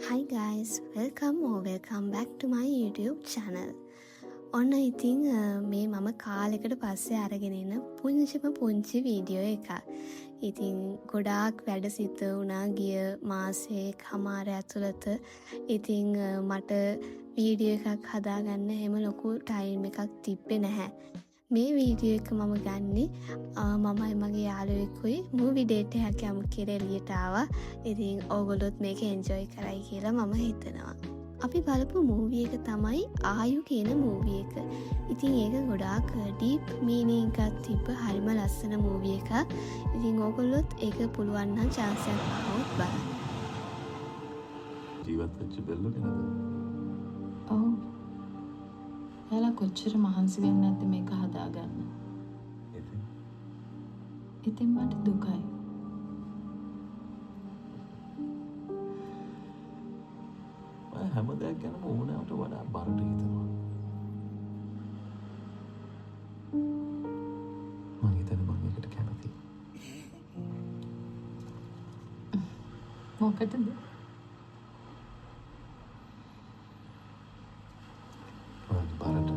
Hi guys, welcome back to my YouTube channel. ඔන්න ඉතින් මේ මම කාලෙකට පස්සේ අරගෙන ඉන්න පුංචි වීඩියෝ එකක්. ඉතින් ගොඩාක් වැඩ සිද්ධ වුණා ගිය මාසේ කමාර ඇතුළත. ඉතින් මට වීඩියෝ එකක් හදාගන්න එහෙම ලොකු ටයිම් එකක් තිබ්බේ නැහැ. මේ වීඩියෝ එක මම ගන්නේ මමයි මගේ යාළුවෙකුයි මූවි ඩේට් එකක් යමු කියලා එළියට ආවා. ඉතින් ඕගොල්ලොත් මේක එන්ජොයි කරයි කියලා මම හිතනවා. අපි බලපු මූවි එක තමයි ආයු කියන මූවි එක. ඉතින් ඒක ගොඩාක් ඩීප් මීනින් එකක් තිබ්බ හරිම ලස්සන මූවි එකක්. ඉතින් ඕගොල්ලොත් ඒක පුළුවන් නම් chance එකක් ගන්නවත් බලන්න. ජීවත් වෙච්ච බෙල්ල කෙනද? ඔව්. එයාලා කොච්චර මහන්සි වෙන්නේ නැද්ද මේක හදාගන්න. ඉතින් මට දුකයි. හැම දෙයක් ගැනම ඕනෑමට වඩා බරට හිතනවා. මං හිතන්නේ මං ඒකට කැමතියි. මොකටද? බරට.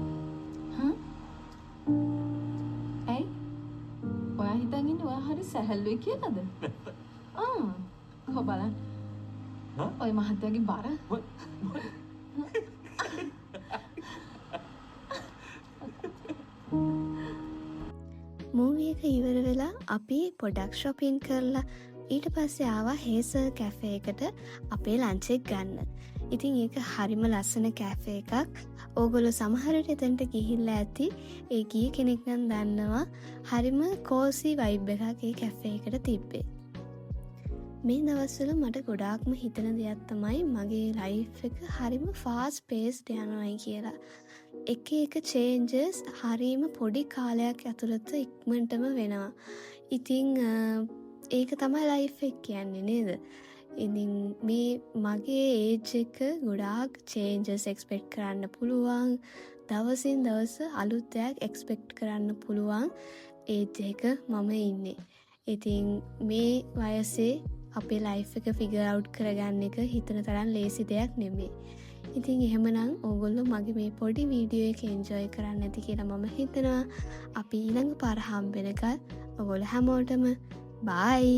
ඇයි? ඔයා හිතන් ඉන්නේ ඔයා හරි සැහැල්ලුයි කියලාද? කොහොම බලන්න. ඔය මහත්තයාගේ බර මූවි එක ඉවර වෙලා අපි පොඩක් ෂොපින් කරලා ඊට පස්සේ ආවා හේසල් කැෆේ එකට අපේ ලන්ච් එක ගන්න. ඉතින් ඒක හරිම ලස්සන කැෆේ එකක්. ඕගොල්ලෝ සමහරට එතනට ගිහිල්ලා ඇති. ඒ ගිය කෙනෙක් නම් දන්නවා හරිම කෝසි වයිබ් එකක් ඒ කැෆේ එකට තිබ්බේ. මේ දවස්වල මට ගොඩාක්ම හිතන දෙයක් තමයි මගේ ලයිෆ් එක හරිම ෆාස්ට් පේස්ඩ් යනවායි කියලා. එක චේන්ජස් හරිම පොඩි කාලයක් ඇතුළත ඉක්මනටම වෙනවා. ඉතින් ඒක තමයි ලයිෆ් එක කියන්නේ නේද? ඉතින් මේ මගේ ඒජ් එක ගොඩාක් චේන්ජස් එක්ස්පෙක්ට් කරන්න පුළුවන්. දවසින් දවස අලුත් දෙයක් එක්ස්පෙක්ට් කරන්න පුළුවන් ඒජ් එක මම ඉන්නේ. ඉතින් මේ වයසේ අපේ ලයිෆ් එක ෆිගර් අවුට් කරගන්න එක හිතන තරම් ලේසි දෙයක් නෙමෙයි. ඉතින් එහෙමනම් ඕගොල්ලෝ මගේ මේ පොඩි වීඩියෝ එක එන්ජොයි කරන්න ඇති කියලා මම හිතනවා. අපි ඊළඟ පාර හම්බ වෙනකල් ඕගොල්ලෝ හැමෝටම බයි.